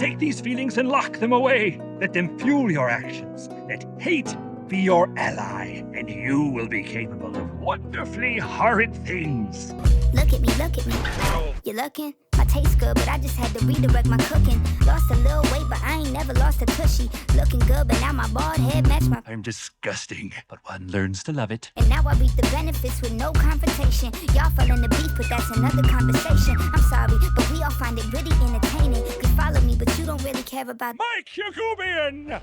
Take these feelings and lock them away. Let them fuel your actions. Let hate be your ally, and you will be capable of wonderfully horrid things. Look at me, look at me. You looking? My taste good, but I just had to redirect my cooking. Lost a little weight, but I ain't never lost a tushy. Looking good, but now my bald head match my... I'm disgusting, but one learns to love it. And now I reap the benefits with no confrontation. Y'all fell in the beef, but that's another conversation. I'm sorry, but we all find it really entertaining. Could follow me, but you don't really care about... Mike, you're Gooby!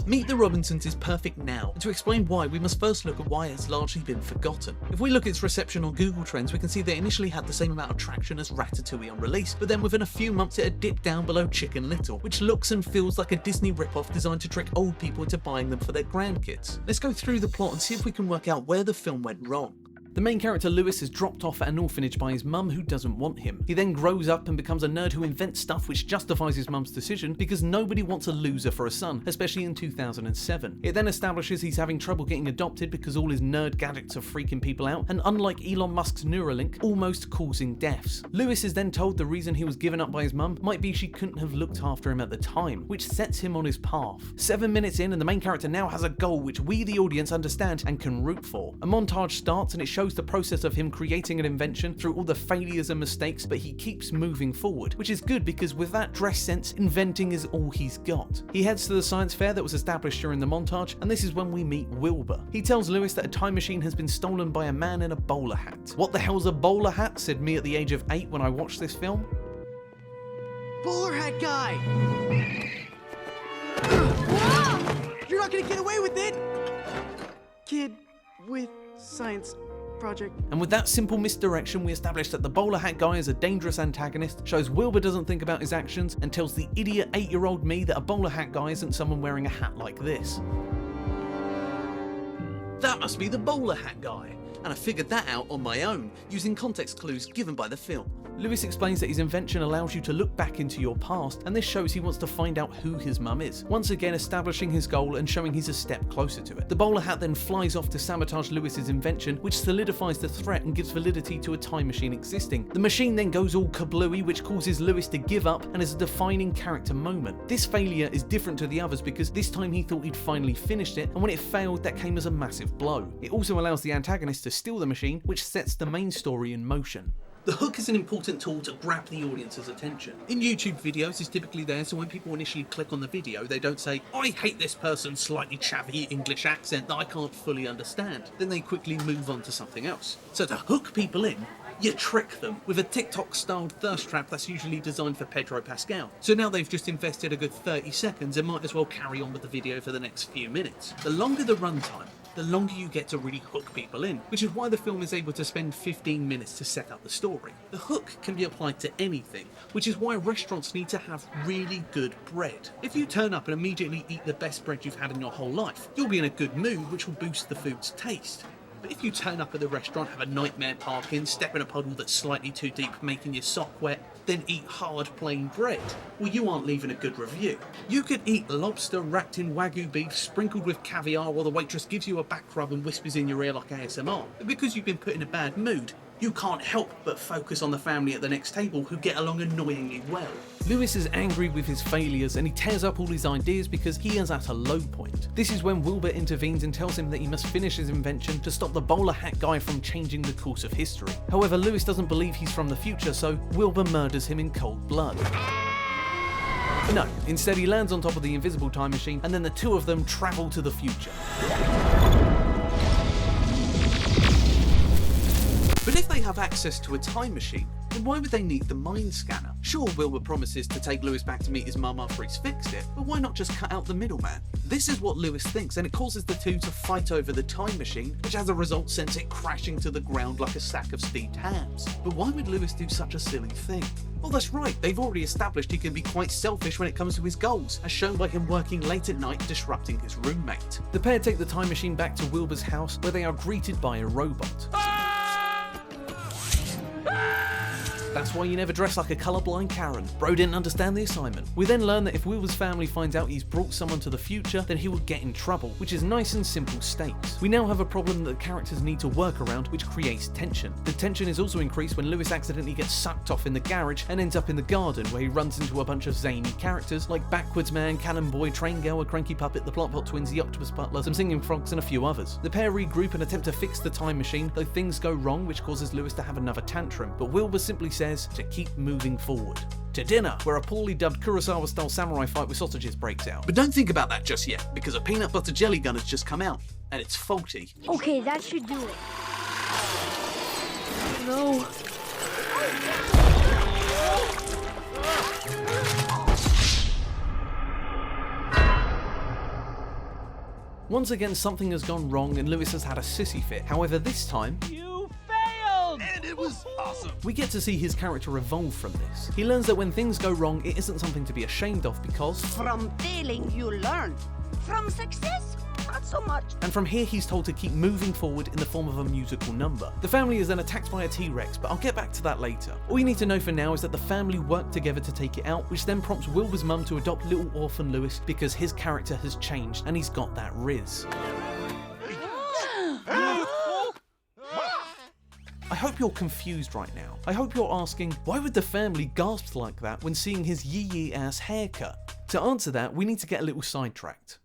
Meet the Robinsons is perfect now, and to explain why, we must first look at why it's largely been forgotten. If we look at its reception on Google Trends, we can see they initially had the same amount of traction as Ratatouille on release, but then within a few months it had dipped down below Chicken Little, which looks and feels like a Disney ripoff designed to trick old people into buying them for their grandkids. Let's go through the plot and see if we can work out where the film went wrong. The main character Lewis is dropped off at an orphanage by his mum who doesn't want him. He then grows up and becomes a nerd who invents stuff which justifies his mum's decision because nobody wants a loser for a son, especially in 2007. It then establishes he's having trouble getting adopted because all his nerd gadgets are freaking people out, and unlike Elon Musk's Neuralink, almost causing deaths. Lewis is then told the reason he was given up by his mum might be she couldn't have looked after him at the time, which sets him on his path. 7 minutes in and the main character now has a goal which we the audience understand and can root for. A montage starts and it shows the process of him creating an invention through all the failures and mistakes, but he keeps moving forward, which is good because with that dress sense, inventing is all he's got. He heads to the science fair that was established during the montage, and this is when we meet Wilbur. He tells Lewis that a time machine has been stolen by a man in a bowler hat. What the hell's a bowler hat? Said me at the age of 8 when I watched this film. Bowler hat guy! You're not gonna get away with it! Kid with science project. And with that simple misdirection, we establish that the bowler hat guy is a dangerous antagonist, shows Wilbur doesn't think about his actions, and tells the idiot 8-year-old me that a bowler hat guy isn't someone wearing a hat like this. That must be the bowler hat guy. And I figured that out on my own, using context clues given by the film. Lewis explains that his invention allows you to look back into your past, and this shows he wants to find out who his mum is, once again establishing his goal and showing he's a step closer to it. The bowler hat then flies off to sabotage Lewis's invention, which solidifies the threat and gives validity to a time machine existing. The machine then goes all kablooey, which causes Lewis to give up and is a defining character moment. This failure is different to the others because this time he thought he'd finally finished it, and when it failed, that came as a massive blow. It also allows the antagonist to steal the machine, which sets the main story in motion. The hook is an important tool to grab the audience's attention. In YouTube videos, it's typically there so when people initially click on the video, they don't say, "I hate this person's slightly chavvy English accent that I can't fully understand." Then they quickly move on to something else. So to hook people in, you trick them with a TikTok-styled thirst trap that's usually designed for Pedro Pascal. So now they've just invested a good 30 seconds and might as well carry on with the video for the next few minutes. The longer the runtime, the longer you get to really hook people in, which is why the film is able to spend 15 minutes to set up the story. The hook can be applied to anything, which is why restaurants need to have really good bread. If you turn up and immediately eat the best bread you've had in your whole life, you'll be in a good mood, which will boost the food's taste. But if you turn up at the restaurant, have a nightmare parking, step in a puddle that's slightly too deep, making your sock wet, then eat hard plain bread, well, you aren't leaving a good review. You could eat lobster wrapped in Wagyu beef sprinkled with caviar while the waitress gives you a back rub and whispers in your ear like ASMR. But because you've been put in a bad mood, you can't help but focus on the family at the next table who get along annoyingly well. Lewis is angry with his failures and he tears up all his ideas because he is at a low point. This is when Wilbur intervenes and tells him that he must finish his invention to stop the bowler hat guy from changing the course of history. However, Lewis doesn't believe he's from the future, so Wilbur murders him in cold blood. No, instead he lands on top of the invisible time machine and then the two of them travel to the future. But if they have access to a time machine, then why would they need the mind scanner? Sure, Wilbur promises to take Lewis back to meet his mum after he's fixed it, but why not just cut out the middleman? This is what Lewis thinks, and it causes the two to fight over the time machine, which as a result sends it crashing to the ground like a sack of steamed hams. But why would Lewis do such a silly thing? Well, that's right, they've already established he can be quite selfish when it comes to his goals, as shown by him working late at night disrupting his roommate. The pair take the time machine back to Wilbur's house, where they are greeted by a robot. That's why you never dress like a colourblind Karen. Bro didn't understand the assignment. We then learn that if Wilbur's family finds out he's brought someone to the future, then he will get in trouble, which is nice and simple stakes. We now have a problem that the characters need to work around, which creates tension. The tension is also increased when Lewis accidentally gets sucked off in the garage and ends up in the garden, where he runs into a bunch of zany characters like Backwards Man, Cannon Boy, Train Girl, a Cranky Puppet, the Plot Pot Twins, the Octopus Butler, some singing frogs, and a few others. The pair regroup and attempt to fix the time machine, though things go wrong, which causes Lewis to have another tantrum, but Wilbur simply says to keep moving forward. To dinner, where a poorly dubbed Kurosawa-style samurai fight with sausages breaks out. But don't think about that just yet, because a peanut butter jelly gun has just come out, and it's faulty. Okay, that should do it. No. Once again, something has gone wrong and Lewis has had a sissy fit. However, this time, You failed! And it was awesome. we get to see his character evolve from this. He learns that when things go wrong, it isn't something to be ashamed of because... From failing, you learn. From success, not so much. And from here, he's told to keep moving forward in the form of a musical number. The family is then attacked by a T-Rex, but I'll get back to that later. All you need to know for now is that the family work together to take it out, which then prompts Wilbur's mum to adopt little orphan Lewis because his character has changed and he's got that riz. I hope you're confused right now. I hope you're asking, why would the family gasp like that when seeing his yee-yee ass haircut? To answer that, we need to get a little sidetracked.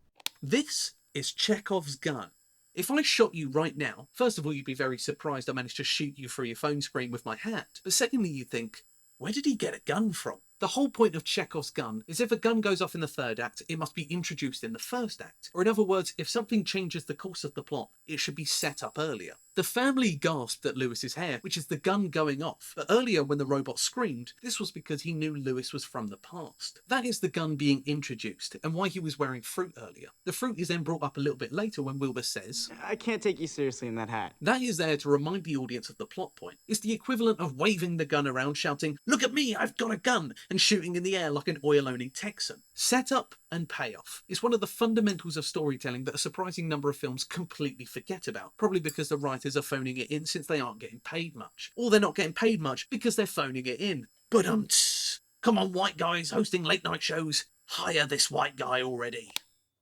This is Chekhov's gun. If I shot you right now, first of all, you'd be very surprised I managed to shoot you through your phone screen with my hat. But secondly, you'd think, where did he get a gun from? The whole point of Chekhov's gun is if a gun goes off in the third act, it must be introduced in the first act. Or in other words, if something changes the course of the plot, it should be set up earlier. The family gasped at Lewis's hair, which is the gun going off. But earlier when the robot screamed, this was because he knew Lewis was from the past. That is the gun being introduced, and why he was wearing fruit earlier. The fruit is then brought up a little bit later when Wilbur says, I can't take you seriously in that hat. that is there to remind the audience of the plot point. It's the equivalent of waving the gun around, shouting, "Look at me, I've got a gun," and shooting in the air like an oil-owning Texan. Setup and payoff. It's one of the fundamentals of storytelling that a surprising number of films completely forget about, probably because the writers are phoning it in since they aren't getting paid much. Or they're not getting paid much because they're phoning it in. But come on, white guys hosting late night shows, hire this white guy already.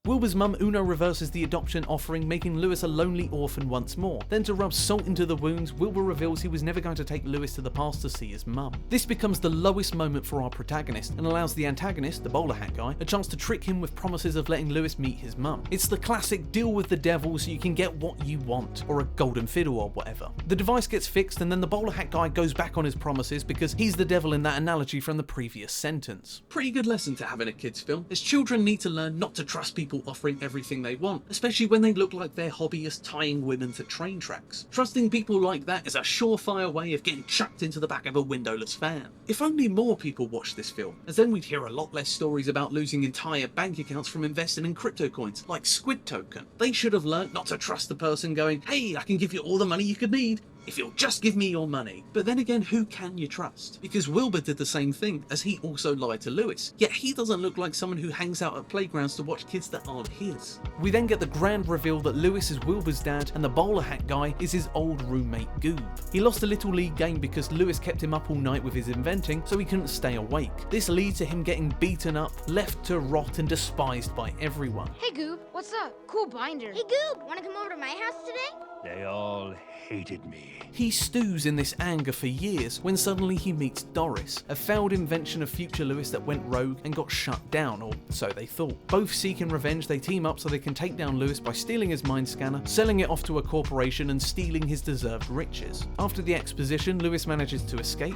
Wilbur's mum Uno reverses the adoption offering, making Lewis a lonely orphan once more. Then to rub salt into the wounds, Wilbur reveals he was never going to take Lewis to the past to see his mum. This becomes the lowest moment for our protagonist and allows the antagonist, the bowler hat guy, a chance to trick him with promises of letting Lewis meet his mum. It's the classic deal with the devil so you can get what you want, or a golden fiddle or whatever. The device gets fixed and then the bowler hat guy goes back on his promises because he's the devil in that analogy from the previous sentence. Pretty good lesson to have in a kids film, as children need to learn not to trust people offering everything they want, especially when they look like they're hobbyists tying women to train tracks. Trusting people like that is a surefire way of getting chucked into the back of a windowless van. If only more people watched this film, as then we'd hear a lot less stories about losing entire bank accounts from investing in crypto coins, like Squid Token. They should have learnt not to trust the person going, "Hey, I can give you all the money you could need if you'll just give me your money." But then again, who can you trust? Because Wilbur did the same thing, as he also lied to Lewis. Yet he doesn't look like someone who hangs out at playgrounds to watch kids that aren't his. We then get the grand reveal that Lewis is Wilbur's dad and the bowler hat guy is his old roommate Goob. He lost a little league game because Lewis kept him up all night with his inventing, so he couldn't stay awake. This leads to him getting beaten up, left to rot and despised by everyone. Hey Goob, what's up? Cool binder. Hey, Goob, wanna come over to my house today? They all hated me. He stews in this anger for years when suddenly he meets Doris, a failed invention of future Lewis that went rogue and got shut down, or so they thought. Both seeking revenge, they team up so they can take down Lewis by stealing his mind scanner, selling it off to a corporation and stealing his deserved riches. After the exposition, Lewis manages to escape.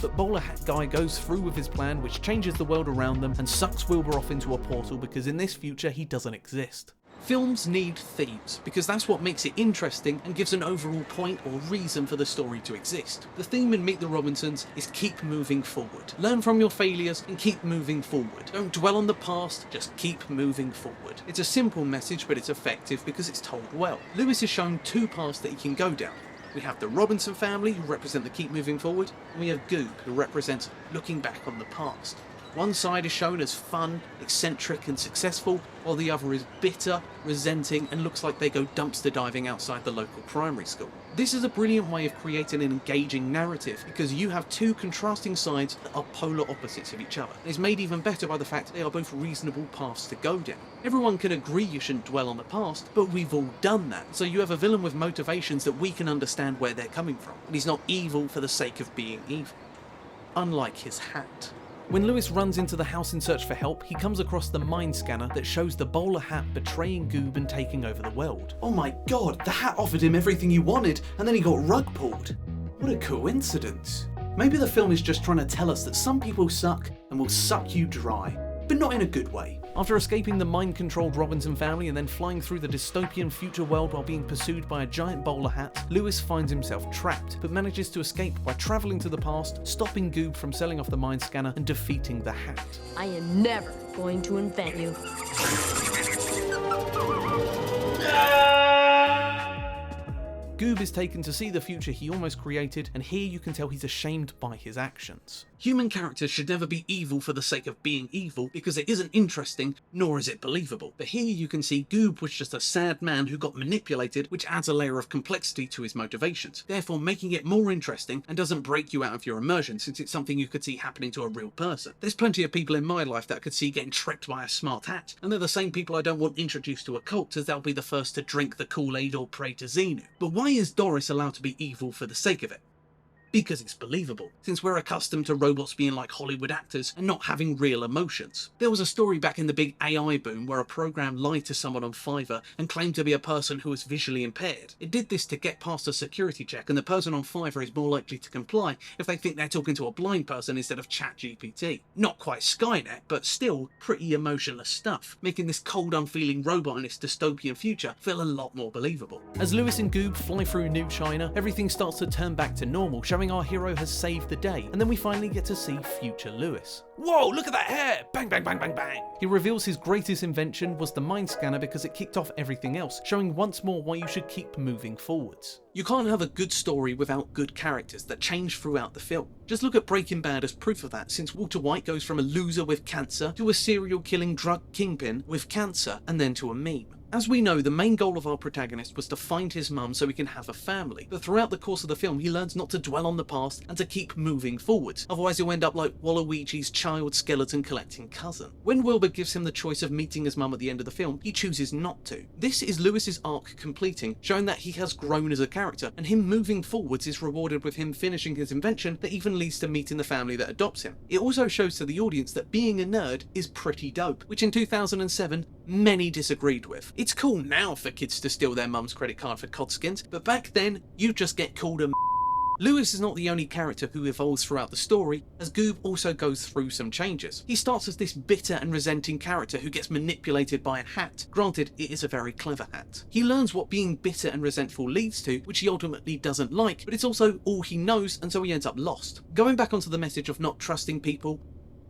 But Bowler Hat Guy goes through with his plan, which changes the world around them and sucks Wilbur off into a portal because in this future he doesn't exist. Films need themes, because that's what makes it interesting and gives an overall point or reason for the story to exist. The theme in Meet the Robinsons is keep moving forward. Learn from your failures and keep moving forward. Don't dwell on the past, just keep moving forward. It's a simple message, but it's effective because it's told well. Lewis is shown two paths that he can go down. We have the Robinson family, who represent the keep moving forward, and we have Goob, who represents looking back on the past. One side is shown as fun, eccentric and successful, while the other is bitter, resenting and looks like they go dumpster diving outside the local primary school. This is a brilliant way of creating an engaging narrative because you have two contrasting sides that are polar opposites of each other. And it's made even better by the fact they are both reasonable paths to go down. Everyone can agree you shouldn't dwell on the past, but we've all done that. So you have a villain with motivations that we can understand where they're coming from. And he's not evil for the sake of being evil. Unlike his hat. When Lewis runs into the house in search for help, he comes across the mind scanner that shows the bowler hat betraying Goob and taking over the world. Oh my god, the hat offered him everything he wanted, and then he got rug pulled. What a coincidence. Maybe the film is just trying to tell us that some people suck and will suck you dry, but not in a good way. After escaping the mind-controlled Robinson family and then flying through the dystopian future world while being pursued by a giant bowler hat, Lewis finds himself trapped, but manages to escape by travelling to the past, stopping Goob from selling off the mind scanner and defeating the hat. I am never going to invent you. Goob is taken to see the future he almost created, and here you can tell he's ashamed by his actions. Human characters should never be evil for the sake of being evil because it isn't interesting, nor is it believable. But here you can see Goob was just a sad man who got manipulated, which adds a layer of complexity to his motivations, therefore making it more interesting and doesn't break you out of your immersion since it's something you could see happening to a real person. There's plenty of people in my life that I could see getting tricked by a smart hat, and they're the same people I don't want introduced to a cult as they'll be the first to drink the Kool-Aid or pray to Xenu. But why is Doris allowed to be evil for the sake of it? Because it's believable, since we're accustomed to robots being like Hollywood actors and not having real emotions. There was a story back in the big AI boom where a program lied to someone on Fiverr and claimed to be a person who was visually impaired. It did this to get past a security check, and the person on Fiverr is more likely to comply if they think they're talking to a blind person instead of ChatGPT. Not quite Skynet, but still pretty emotionless stuff, making this cold, unfeeling robot in its dystopian future feel a lot more believable. As Lewis and Goob fly through New China, everything starts to turn back to normal, showing our hero has saved the day, and then we finally get to see future Lewis. Whoa, look at that hair! Bang, bang, bang, bang, bang! He reveals his greatest invention was the mind scanner because it kicked off everything else, showing once more why you should keep moving forwards. You can't have a good story without good characters that change throughout the film. Just look at Breaking Bad as proof of that, since Walter White goes from a loser with cancer to a serial killing drug kingpin with cancer and then to a meme. As we know, the main goal of our protagonist was to find his mum so he can have a family, but throughout the course of the film he learns not to dwell on the past and to keep moving forwards, otherwise he'll end up like Waluigi's child skeleton collecting cousin. When Wilbur gives him the choice of meeting his mum at the end of the film, he chooses not to. This is Lewis's arc completing, showing that he has grown as a character, and him moving forwards is rewarded with him finishing his invention that even leads to meeting the family that adopts him. It also shows to the audience that being a nerd is pretty dope, which in 2007 many disagreed with. It's cool now for kids to steal their mum's credit card for codskins, but back then, you just get called a Lewis is not the only character who evolves throughout the story, as Goob also goes through some changes. He starts as this bitter and resenting character who gets manipulated by a hat. Granted, it is a very clever hat. He learns what being bitter and resentful leads to, which he ultimately doesn't like, but it's also all he knows, and so he ends up lost. Going back onto the message of not trusting people,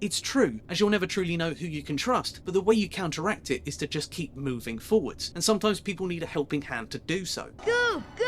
it's true, as you'll never truly know who you can trust, but the way you counteract it is to just keep moving forwards, and sometimes people need a helping hand to do so. Go! Go!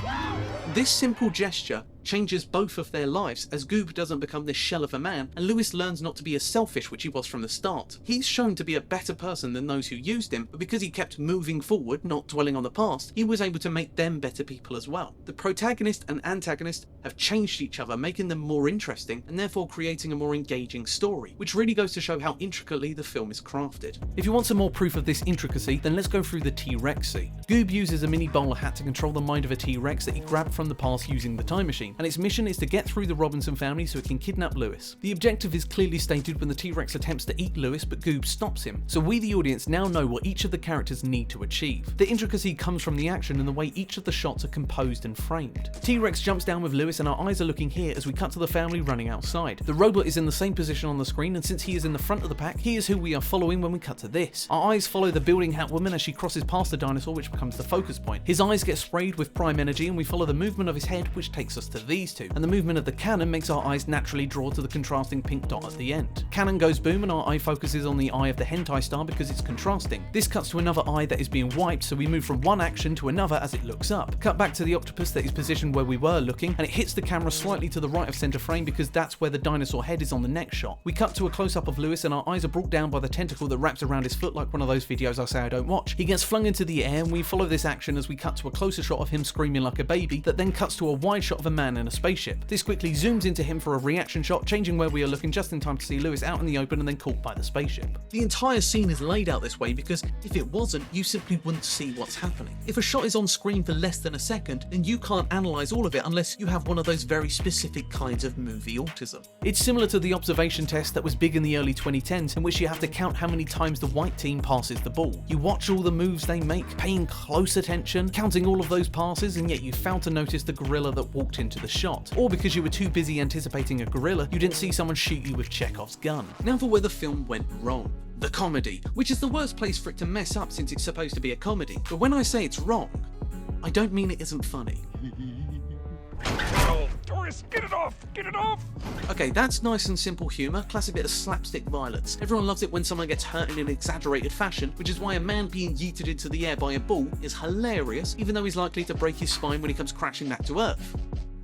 What? This simple gesture changes both of their lives, as Goob doesn't become this shell of a man, and Lewis learns not to be as selfish, which he was from the start. He's shown to be a better person than those who used him, but because he kept moving forward, not dwelling on the past, he was able to make them better people as well. The protagonist and antagonist have changed each other, making them more interesting, and therefore creating a more engaging story, which really goes to show how intricately the film is crafted. If you want some more proof of this intricacy, then let's go through the T-Rex scene. Goob uses a mini bowler hat to control the mind of a T-Rex that he grabbed from the past using the time machine, and its mission is to get through the Robinson family so it can kidnap Lewis. The objective is clearly stated when the T-Rex attempts to eat Lewis, but Goob stops him, so we the audience now know what each of the characters need to achieve. The intricacy comes from the action and the way each of the shots are composed and framed. T-Rex jumps down with Lewis and our eyes are looking here as we cut to the family running outside. The robot is in the same position on the screen, and since he is in the front of the pack, he is who we are following when we cut to this. Our eyes follow the building hat woman as she crosses past the dinosaur, which becomes the focus point. His eyes get sprayed with prime energy and we follow the movement of his head, which takes us to of these two, and the movement of the cannon makes our eyes naturally draw to the contrasting pink dot at the end. Cannon goes boom and our eye focuses on the eye of the hentai star because it's contrasting. This cuts to another eye that is being wiped, so we move from one action to another as it looks up. Cut back to the octopus that is positioned where we were looking, and it hits the camera slightly to the right of center frame because that's where the dinosaur head is on the next shot. We cut to a close-up of Lewis and our eyes are brought down by the tentacle that wraps around his foot like one of those videos I say I don't watch. He gets flung into the air and we follow this action as we cut to a closer shot of him screaming like a baby that then cuts to a wide shot of a man in a spaceship. This quickly zooms into him for a reaction shot, changing where we are looking just in time to see Lewis out in the open and then caught by the spaceship. The entire scene is laid out this way because if it wasn't, you simply wouldn't see what's happening. If a shot is on screen for less than a second, then you can't analyze all of it unless you have one of those very specific kinds of movie autism. It's similar to the observation test that was big in the early 2010s, in which you have to count how many times the white team passes the ball. You watch all the moves they make, paying close attention, counting all of those passes, and yet you failed to notice the gorilla that walked into the shot. Or because you were too busy anticipating a gorilla, you didn't see someone shoot you with Chekhov's gun. Now for where the film went wrong. The comedy, which is the worst place for it to mess up since it's supposed to be a comedy. But when I say it's wrong, I don't mean it isn't funny. Oh, Doris, get it off! Get it off! Okay, that's nice and simple humour, classic bit of slapstick violence. Everyone loves it when someone gets hurt in an exaggerated fashion, which is why a man being yeeted into the air by a ball is hilarious, even though he's likely to break his spine when he comes crashing back to Earth.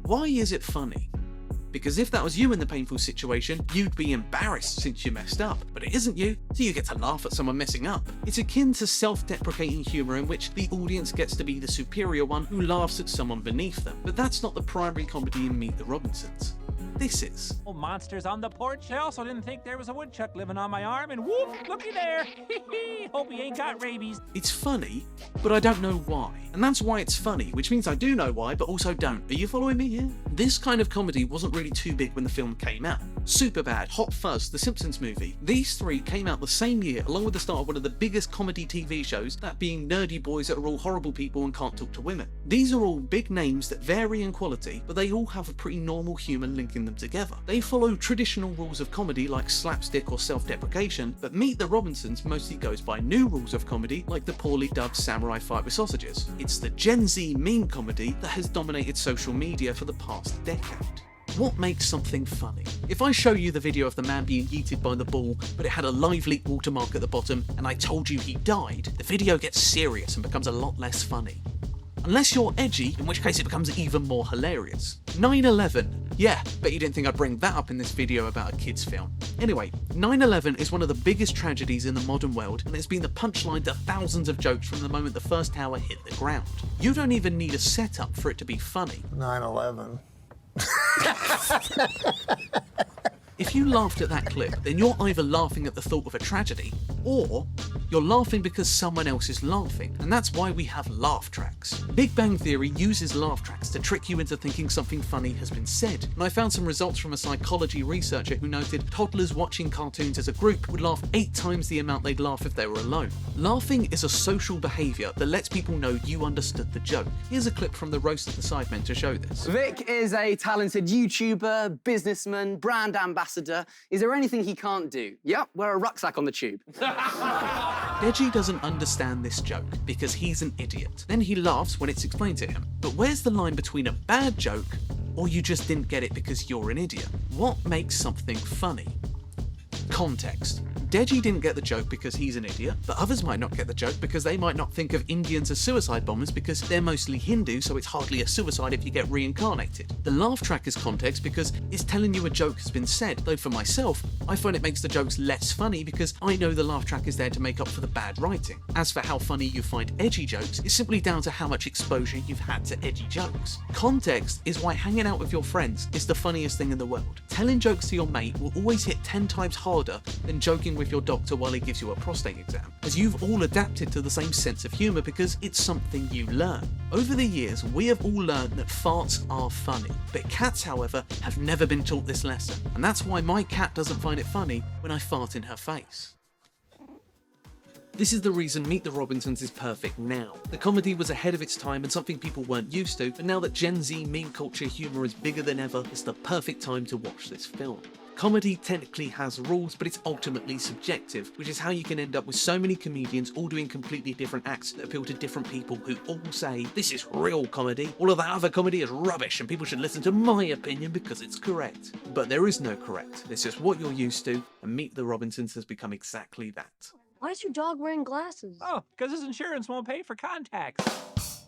Why is it funny? Because if that was you in the painful situation, you'd be embarrassed since you messed up. But it isn't you, so you get to laugh at someone messing up. It's akin to self-deprecating humour in which the audience gets to be the superior one who laughs at someone beneath them. But that's not the primary comedy in Meet the Robinsons. This is. Oh, monsters on the porch. I also didn't think there was a woodchuck living on my arm, and whoop, looky there. Hope he ain't got rabies. It's funny, but I don't know why. And that's why it's funny, which means I do know why, but also don't. Are you following me here? This kind of comedy wasn't really too big when the film came out. Superbad, Hot Fuzz, The Simpsons movie. These three came out the same year, along with the start of one of the biggest comedy TV shows, that being nerdy boys that are all horrible people and can't talk to women. These are all big names that vary in quality, but they all have a pretty normal humour linking them together. They follow traditional rules of comedy like slapstick or self-deprecation, but Meet the Robinsons mostly goes by new rules of comedy like the poorly dubbed samurai fight with sausages. It's the Gen Z meme comedy that has dominated social media for the past decade. What makes something funny? If I show you the video of the man being yeeted by the ball, but it had a live leak watermark at the bottom, and I told you he died, the video gets serious and becomes a lot less funny. Unless you're edgy, in which case it becomes even more hilarious. 9/11. Yeah, bet you didn't think I'd bring that up in this video about a kids film. Anyway, 9/11 is one of the biggest tragedies in the modern world, and it's been the punchline to thousands of jokes from the moment the first tower hit the ground. You don't even need a setup for it to be funny. 9/11. If you laughed at that clip, then you're either laughing at the thought of a tragedy, or you're laughing because someone else is laughing, and that's why we have laugh tracks. Big Bang Theory uses laugh tracks to trick you into thinking something funny has been said, and I found some results from a psychology researcher who noted toddlers watching cartoons as a group would laugh 8 times the amount they'd laugh if they were alone. Laughing is a social behaviour that lets people know you understood the joke. Here's a clip from the Roast of the Sidemen to show this. Vic is a talented YouTuber, businessman, brand ambassador. Is there anything he can't do? Yep, wear a rucksack on the tube. Deji doesn't understand this joke because he's an idiot. Then he laughs when it's explained to him. But where's the line between a bad joke or you just didn't get it because you're an idiot? What makes something funny? Context. Deji didn't get the joke because he's an idiot, but others might not get the joke because they might not think of Indians as suicide bombers because they're mostly Hindu, so it's hardly a suicide if you get reincarnated. The laugh track is context because it's telling you a joke has been said, though for myself, I find it makes the jokes less funny because I know the laugh track is there to make up for the bad writing. As for how funny you find edgy jokes, it's simply down to how much exposure you've had to edgy jokes. Context is why hanging out with your friends is the funniest thing in the world. Telling jokes to your mate will always hit 10 times harder than joking with your doctor while he gives you a prostate exam, as you've all adapted to the same sense of humour because it's something you learn. Over the years, we have all learned that farts are funny, but cats, however, have never been taught this lesson, and that's why my cat doesn't find it funny when I fart in her face. This is the reason Meet the Robinsons is perfect now. The comedy was ahead of its time and something people weren't used to, but now that Gen Z meme culture humour is bigger than ever, it's the perfect time to watch this film. Comedy technically has rules, but it's ultimately subjective, which is how you can end up with so many comedians all doing completely different acts that appeal to different people who all say, this is real comedy, all of that other comedy is rubbish and people should listen to my opinion because it's correct. But there is no correct, it's just what you're used to, and Meet the Robinsons has become exactly that. Why is your dog wearing glasses? Oh, because his insurance won't pay for contacts.